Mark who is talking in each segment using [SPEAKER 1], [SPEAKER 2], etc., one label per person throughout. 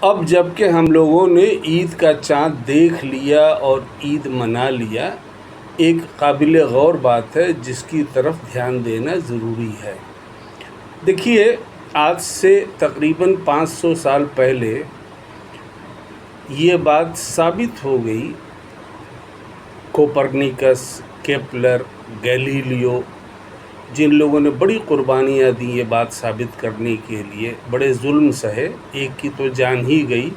[SPEAKER 1] अब जबकि हम लोगों ने ईद का चाँद देख लिया और ईद मना लिया, एक काबिल गौर बात है जिसकी तरफ ध्यान देना ज़रूरी है। देखिए, आज से तकरीबन 500 साल पहले ये बात साबित हो गई। कोपरनिकस, केपलर, गैलीलियो, जिन लोगों ने बड़ी कुर्बानियाँ दी ये बात साबित करने के लिए, बड़े जुल्म सहे, एक की तो जान ही गई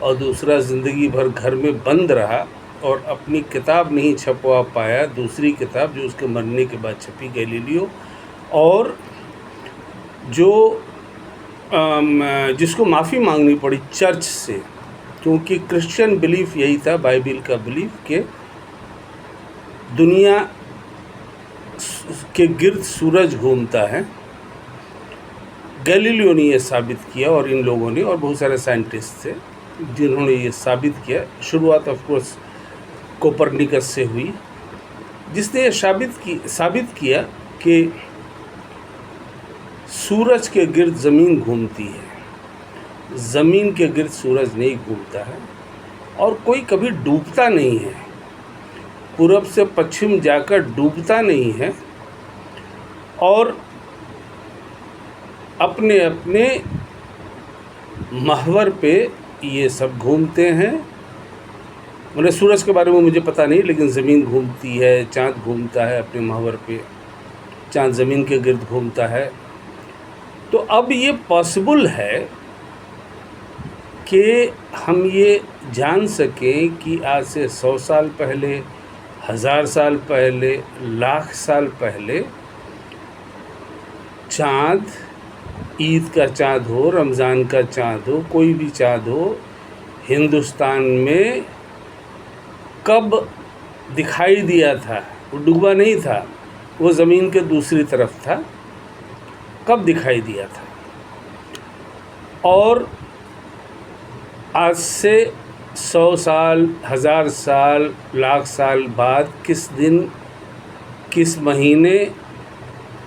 [SPEAKER 1] और दूसरा ज़िंदगी भर घर में बंद रहा और अपनी किताब नहीं छपवा पाया, दूसरी किताब जो उसके मरने के बाद छपी, गैलीलियो, और जो जिसको माफ़ी मांगनी पड़ी चर्च से, क्योंकि क्रिश्चियन बिलीफ यही था, बाइबिल का बिलीफ, कि दुनिया के गिर्द सूरज घूमता है। गैलीलियो ने यह साबित किया और इन लोगों ने, और बहुत सारे साइंटिस्ट थे जिन्होंने ये साबित किया। शुरुआत ऑफ कोर्स कोपरनिकस से हुई, जिसने ये साबित किया कि सूरज के गिर्द ज़मीन घूमती है, ज़मीन के गिर्द सूरज नहीं घूमता है, और कोई कभी डूबता नहीं है, पूरब से पश्चिम जाकर डूबता नहीं है, और अपने अपने महवर पे ये सब घूमते हैं। मतलब सूरज के बारे में मुझे पता नहीं, लेकिन ज़मीन घूमती है, चाँद घूमता है अपने महवर पे, चाँद ज़मीन के गिर्द घूमता है। तो अब ये पॉसिबल है कि हम ये जान सकें कि आज से 100 साल पहले, 1000 साल पहले, लाख साल पहले चाँद, ईद का चाँद हो, रमज़ान का चाँद हो, कोई भी चाँद हो, हिंदुस्तान में कब दिखाई दिया था। वो डूबा नहीं था, वो ज़मीन के दूसरी तरफ था, कब दिखाई दिया था। और आज से 100 साल, 1000 साल, लाख साल बाद किस दिन, किस महीने,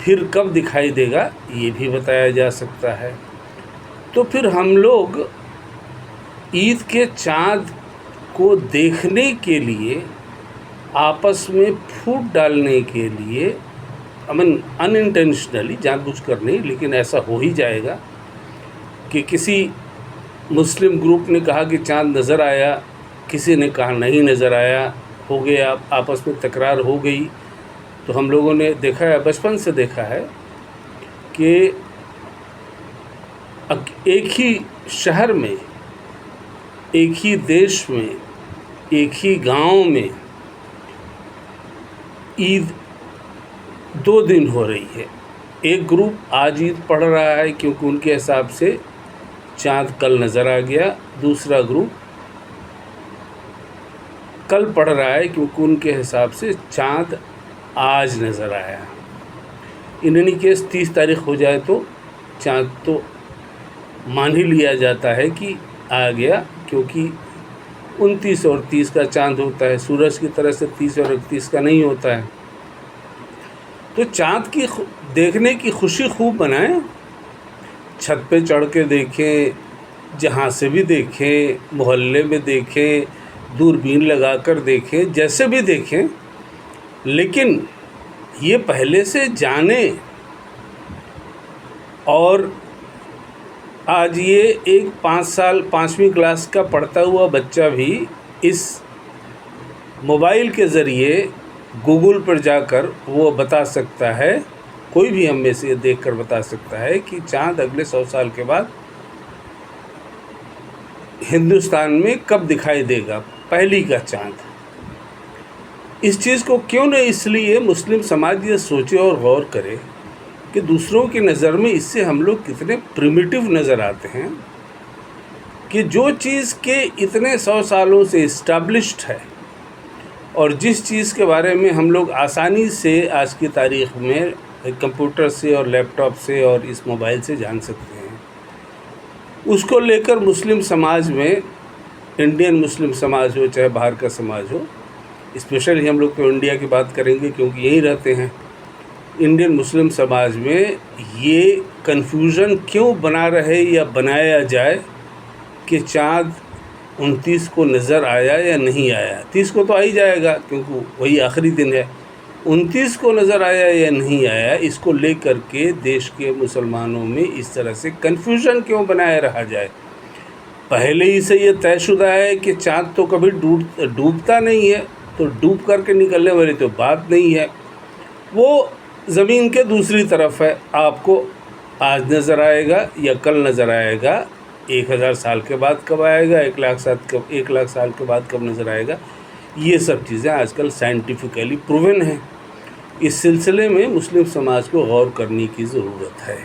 [SPEAKER 1] फिर कब दिखाई देगा, ये भी बताया जा सकता है। तो फिर हम लोग ईद के चाँद को देखने के लिए, आपस में फूट डालने के लिए, अनइंटेंशनली, जानबूझकर नहीं, लेकिन ऐसा हो ही जाएगा कि किसी मुस्लिम ग्रुप ने कहा कि चाँद नज़र आया, किसी ने कहा नहीं नज़र आया, हो गया, आपस में तकरार हो गई। तो हम लोगों ने देखा है, बचपन से देखा है कि एक ही शहर में, एक ही देश में, एक ही गांव में ईद 2 दिन हो रही है। एक ग्रुप आज ईद पढ़ रहा है क्योंकि उनके हिसाब से चाँद कल नज़र आ गया, दूसरा ग्रुप कल पढ़ रहा है क्योंकि उनके हिसाब से चाँद आज नज़र आया। इन एनी केस 30 तारीख हो जाए तो चाँद तो मान ही लिया जाता है कि आ गया, क्योंकि 29 और 30 का चाँद होता है, सूरज की तरह से 30 और 31 का नहीं होता है। तो चाँद की देखने की खुशी खूब मनाएं, छत पे चढ़ के देखें, जहाँ से भी देखें, मोहल्ले में देखें, दूरबीन लगाकर देखें, जैसे भी देखें, लेकिन ये पहले से जाने। और आज ये एक 5 साल, 5वीं क्लास का पढ़ता हुआ बच्चा भी इस मोबाइल के ज़रिए गूगल पर जाकर वो बता सकता है, कोई भी हम में से देखकर बता सकता है कि चाँद अगले 100 साल के बाद हिंदुस्तान में कब दिखाई देगा, पहली का चाँद। इस चीज़ को क्यों न इसलिए मुस्लिम समाज ये सोचे और गौर करे कि दूसरों की नज़र में इससे हम लोग कितने प्रिमिटिव नज़र आते हैं, कि जो चीज़ के इतने 100 सालों से इस्टेब्लिश्ड है और जिस चीज़ के बारे में हम लोग आसानी से आज की तारीख़ में कंप्यूटर से और लैपटॉप से और इस मोबाइल से जान सकते हैं, उसको लेकर मुस्लिम समाज में, इंडियन मुस्लिम समाज हो चाहे बाहर का समाज हो, स्पेशली हम लोग तो इंडिया की बात करेंगे क्योंकि यहीं रहते हैं, इंडियन मुस्लिम समाज में ये कन्फ्यूज़न क्यों बना रहे या बनाया जाए कि चाँद 29 को नज़र आया या नहीं आया। 30 को तो आ ही जाएगा क्योंकि वही आखिरी दिन है। 29 को नज़र आया या नहीं आया, इसको लेकर के देश के मुसलमानों में इस तरह से कन्फ्यूजन क्यों बनाए रहा जाए। पहले ही से ये तयशुदा है कि चाँद तो कभी डूबता नहीं है, तो डूब करके निकलने वाली तो बात नहीं है। वो ज़मीन के दूसरी तरफ है। आपको आज नज़र आएगा या कल नज़र आएगा, 1000 साल के बाद कब आएगा, 1 लाख साल के बाद कब नज़र आएगा, ये सब चीज़ें आजकल साइंटिफिकली प्रूवन हैं। इस सिलसिले में मुस्लिम समाज को गौर करने की ज़रूरत है।